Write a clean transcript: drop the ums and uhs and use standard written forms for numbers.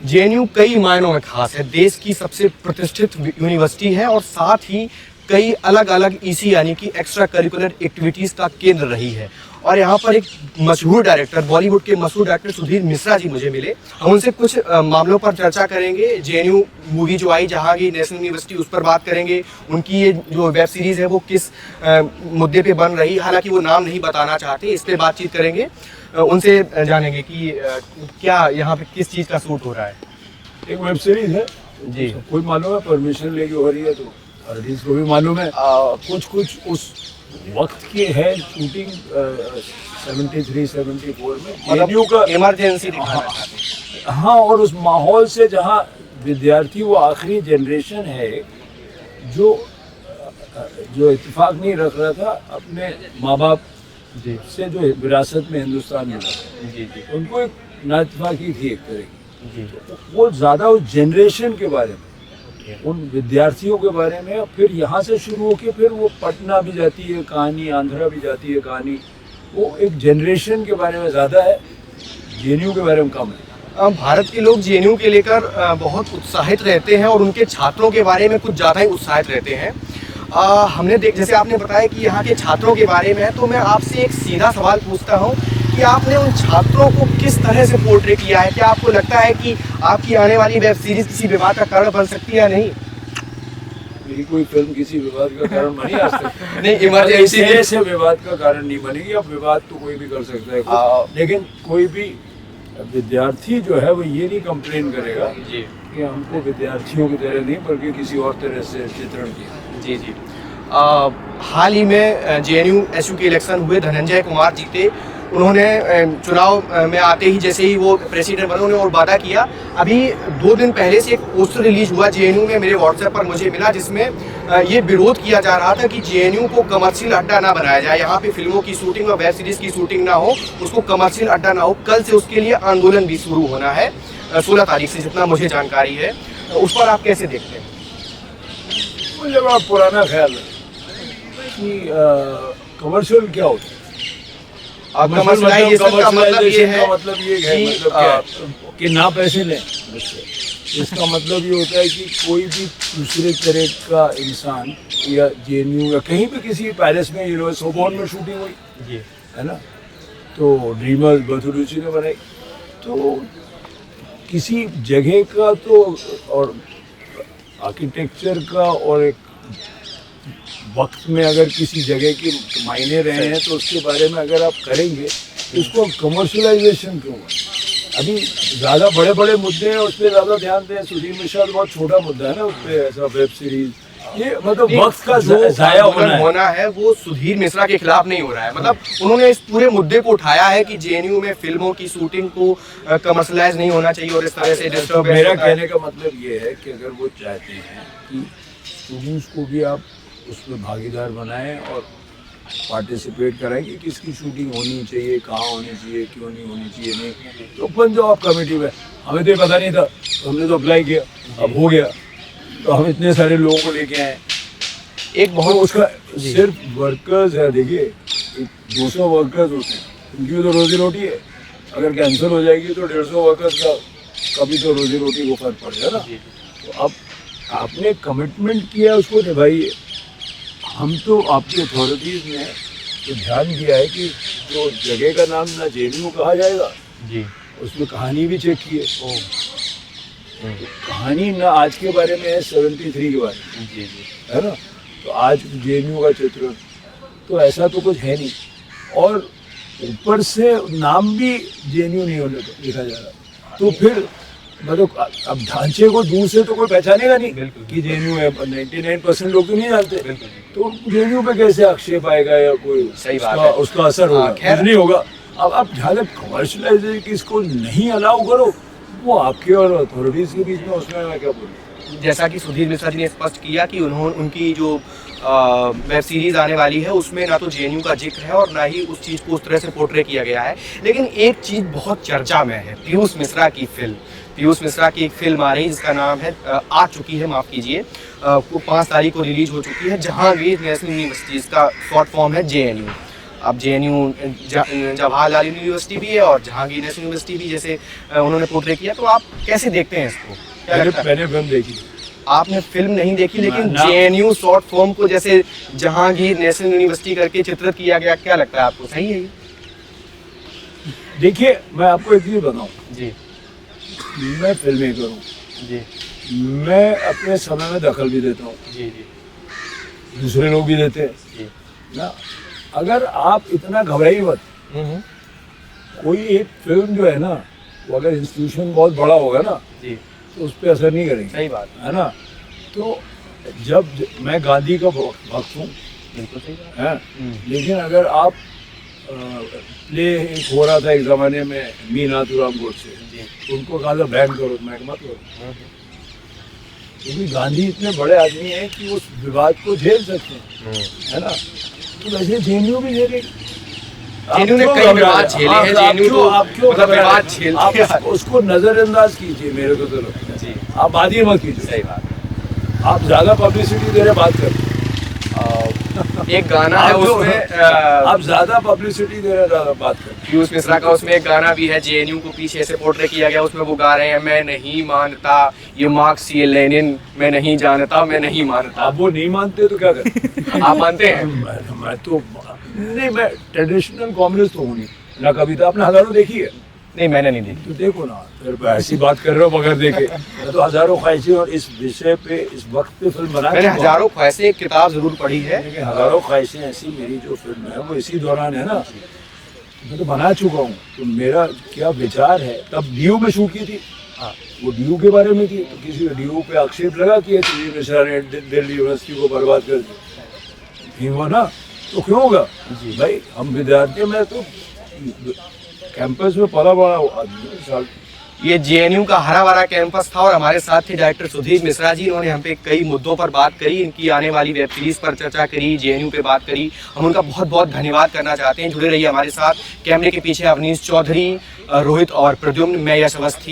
JNU कई मायनों में खास है, देश की सबसे प्रतिष्ठित यूनिवर्सिटी है और साथ ही कई अलग अलग ईसी यानी कि एक्स्ट्रा करिकुलर एक्टिविटीज़ का केंद्र रही है। और यहाँ पर एक मशहूर डायरेक्टर, बॉलीवुड के मशहूर डायरेक्टर सुधीर मिश्रा जी मुझे मिले। हम उनसे कुछ मामलों पर चर्चा करेंगे। जेएनयू मूवी जो आई जहाँ की नेशनल यूनिवर्सिटी, उस पर बात करेंगे। उनकी ये जो वेब सीरीज़ है वो किस मुद्दे पे बन रही, हालांकि वो नाम नहीं बताना चाहते, इस पर बातचीत करेंगे। उनसे जानेंगे कि क्या यहाँ पे किस चीज़ का शूट हो रहा है। एक वेब सीरीज है जी, कोई मालूम है, परमिशन लेके हो रही है, तो आर्टिस्ट को भी मालूम है। कुछ उस वक्त की है शूटिंग 73-74 में जेएनयू का इमरजेंसी। हाँ, और उस माहौल से जहाँ विद्यार्थी वो आखिरी जनरेशन है जो इत्तेफाक नहीं रख रहा था अपने माँ बाप से जो विरासत में हिंदुस्तान मिला। जी जी उनको एक नाइत्तेफाकी थी एक तरह की। जी। तो वो ज़्यादा उस जनरेशन के बारे में, उन विद्यार्थियों के बारे में, फिर यहाँ से शुरू होकर फिर वो पटना भी जाती है कहानी, आंध्रा भी जाती है कहानी। वो एक जनरेशन के बारे में ज़्यादा है, जेएनयू के बारे में कम है। भारत के लोग जेएनयू के लेकर बहुत उत्साहित रहते हैं और उनके छात्रों के बारे में कुछ ज़्यादा ही उत्साहित रहते हैं। हमने जैसे आपने बताया कि यहाँ के छात्रों के बारे में है, तो मैं आपसे एक सीधा सवाल पूछता हूँ कि आपने उन छात्रों को किस तरह से पोर्ट्रे किया है? क्या आपको लगता है कि आपकी आने वाली वेब सीरीज किसी विवाद का कारण बन सकती है या नहीं? मेरी कोई फिल्म किसी विवाद का कारण बनी आज तक नहीं, इमरजेंसी से विवाद का कारण नहीं बनेगी। अब विवाद तो कोई भी कर सकता है, लेकिन कोई भी विद्यार्थी जो है वो ये नहीं कंप्लेन करेगा जी कि हमको विद्यार्थियों की तरह नहीं बल्कि किसी और तरह से चित्रण किया। जी जी। हाल ही में जेएनयू एसयू के इलेक्शन हुए, धनंजय कुमार जीते। उन्होंने चुनाव में आते ही जैसे ही वो प्रेसिडेंट बने उन्होंने और वादा किया। अभी 2 दिन पहले से एक पोस्टर रिलीज हुआ जेएनयू में, मेरे व्हाट्सएप पर मुझे मिला, जिसमें ये विरोध किया जा रहा था कि जेएनयू को कमर्शियल अड्डा ना बनाया जाए, यहाँ पे फिल्मों की शूटिंग और वेब सीरीज की शूटिंग ना हो, उसको कमर्शियल अड्डा ना हो। कल से उसके लिए आंदोलन भी शुरू होना है 16 तारीख से, जितना मुझे जानकारी है। उस पर आप कैसे देखते हैं? मुझे बड़ा पुराना ख्याल है कि कमर्शियल क्या होता है। कमर्शियलाइजेशन का मतलब ये है, मतलब ये है मतलब क्या कि ना पैसे लें। इसका मतलब ये होता है कि कोई भी दूसरे तरह का इंसान या जेएनयू या कहीं भी किसी पैलेस में, यूनिवर्सिटी सोबोर्न में शूटिंग हुई है ना, तो ड्रीमर्स बथुरुचि ने बनाई, तो किसी जगह का तो और आर्किटेक्चर का और एक वक्त में अगर किसी जगह के मायने रहे हैं तो उसके बारे में अगर आप करेंगे तो उसको कमर्शलाइजेशन क्यों है? अभी ज़्यादा बड़े बड़े मुद्दे हैं, उस पर ज़्यादा ध्यान दें। सुधीर मिश्रा तो बहुत छोटा मुद्दा है ना, उस पर ऐसा वेब सीरीज, ये मतलब वक्त का ज़ाया होना है वो सुधीर मिश्रा के खिलाफ नहीं हो रहा है। मतलब उन्होंने इस पूरे मुद्दे को उठाया है कि जेएनयू में फिल्मों की शूटिंग को कमर्शलाइज नहीं होना चाहिए और इस तरह से डिस्टर्ब। मेरा कहने का मतलब ये है कि अगर वो चाहते हैं कि स्टूडेंट्स को भी आप उसमें भागीदार बनाएं और पार्टिसिपेट कराएं कि किसकी शूटिंग होनी चाहिए, कहाँ होनी चाहिए, क्यों नहीं होनी चाहिए, नहीं तो बन जाओ आप कमेटी में। हमें तो ये पता नहीं था, तो हमने तो अप्लाई किया, अब हो गया, तो हम इतने सारे लोगों को लेके आए। एक बहुत उसका सिर्फ वर्कर्स है, देखिए 200 वर्कर्स होते हैं, उनकी तो रोजी रोटी है। अगर कैंसिल हो जाएगी तो 150 वर्कर्स का कभी तो रोजी रोटी को फर्क पड़ेगा ना। तो अब आपने कमिटमेंट किया, उसको निभाइए। हम तो आपकी अथॉरिटीज़ ने तो ध्यान दिया है कि जो जगह का नाम ना जेएनयू कहा जाएगा जी, उसमें कहानी भी चेक की है। तो कहानी ना आज के बारे में है, 73 के बारे में जी जी, है ना। तो आज जेएनयू का चित्र तो ऐसा तो कुछ है नहीं, और ऊपर से नाम भी जेएनयू नहीं होने लिखा जा रहा, तो फिर मतलब अब ढांचे को दूर से तो कोई पहचानेगा नहीं कि जेएनयू है। 99% लोग तो नहीं जानते, तो जेएनयू पे कैसे आक्षेप आएगा या कोई सही बात है, उसका असर होगा, खैर नहीं होगा। अब आप जहाँ तक कमर्शलाइजेशन की इसको नहीं अलाउ करो, वो आपके और अथॉरिटीज के बीच में, उसमें मैं क्या बोलूँ। जैसा कि सुधीर मिश्रा जी ने स्पष्ट किया कि उनकी जो वेब सीरीज आने वाली है उसमें ना तो जेएनयू का जिक्र है और ना ही उस चीज़ को उस तरह से पोर्ट्रे किया गया है। लेकिन एक चीज़ बहुत चर्चा में है, पीयूष मिश्रा की एक फिल्म आ रही है जिसका नाम है, आ चुकी है, माफ़ कीजिए, वो 5 तारीख को रिलीज हो चुकी है, जहांगीर नेशनल यूनिवर्सिटी, इसका शॉर्ट फॉर्म है जेएनयू। अब JNU जवाहरलाल यूनिवर्सिटी भी है और जहांगीर नेशनल यूनिवर्सिटी भी, जैसे उन्होंने पोर्ट्रे किया, तो आप कैसे देखते हैं इसको? क्या लगता है? मैंने फिल्म देखी। आपने फिल्म नहीं देखी, लेकिन ना। JNU शॉर्ट फॉर्म को जैसे जहांगीर नेशनल यूनिवर्सिटी करके चित्रित किया गया, क्या लगता है आपको, सही है ये? देखिए, मैं आपको एक चीज बताऊं, जी मैं फिल्म मेकर हूँ, जी मैं अपने समय में दखल भी देता हूँ, जी जी दूसरे लोग भी देते हैं जी। ना। अगर आप इतना घबराइए मत, कोई एक फिल्म जो है ना, वो अगर इंस्टीट्यूशन बहुत बड़ा होगा ना, जी तो उस पर असर नहीं करेगी, सही बात है ना। तो जब मैं गांधी का भक्त हूँ, बिल्कुल सही बात है, हम्म। लेकिन अगर आप प्ले एक हो रहा था एक जमाने में मी नाथूराम गोडसे, जी तो उनको कहा था बैन करो, मैं मत करो, क्योंकि गांधी इतने बड़े आदमी हैं कि उस विवाद को झेल सकते हैं, है ना। तो वैसे JNU भी झेलेगी। JNU ने कई विवाद झेले हैं, JNU तो मतलब विवाद झेलती है। उसको नजरअंदाज कीजिए, मेरे को तो लगता है। जी आप बात ही मत कीजिए, सही बात। आप ज्यादा पब्लिसिटी दे रहे बात कर, एक गाना है उसमें आप ज्यादा पब्लिसिटी दे रहे ज्यादा बात कर। पीयूष मिश्रा का उसमें एक गाना भी है, JNU को पीछे से पोर्ट्रे किया गया, उसमें वो गा रहे हैं, मैं नहीं मानता ये मार्क्स ये लेनिन, मैं नहीं जानता, मैं नहीं मानता। आप वो नहीं मानते तो क्या करें? आप मानते हैं? मैं तो नहीं, मैं ट्रेडिशनल कम्युनिस्ट तो हूँ नहीं ना। कविता आपने हजारों देखी है? नहीं, मैंने नहीं देखी। तो देखो ना, फिर ऐसी बात कर रहे हो बगैर देखे। मैं तो हजारों ख्वाहिशें और इस विषय पे इस वक्त पे फिल्म बना मैंने हजारों ख्वाहिशें एक किताब जरूर पढ़ी है। लेकिन हजारों ख्वाहिशें ऐसी मेरी जो फिल्म है वो इसी दौरान है ना, मैं तो बना चुका हूँ। तो मेरा क्या विचार है, तब DU में शूट की थी, हाँ। वो DU के बारे में थी, तो किसी DU पे आक्षेप लगा कि पीयूष मिश्रा ने दिल्ली यूनिवर्सिटी को बर्बाद कर दिया, नहीं हुआ ना, तो क्यों होगा भाई? हम विद्यार्थी, मैं तो कैंपस में पला बड़ा आदमी साल। ये JNU का हरा भरा कैंपस था और हमारे साथ थे डायरेक्टर सुधीर मिश्रा जी। इन्होंने हम पे कई मुद्दों पर बात करी, इनकी आने वाली वेब सीरीज पर चर्चा करी, JNU पे बात करी। हम उनका बहुत बहुत धन्यवाद करना चाहते हैं। जुड़े रहिए हमारे साथ। कैमरे के पीछे अवनीश चौधरी, रोहित और प्रद्युम्न, मैं यश अवस्थी।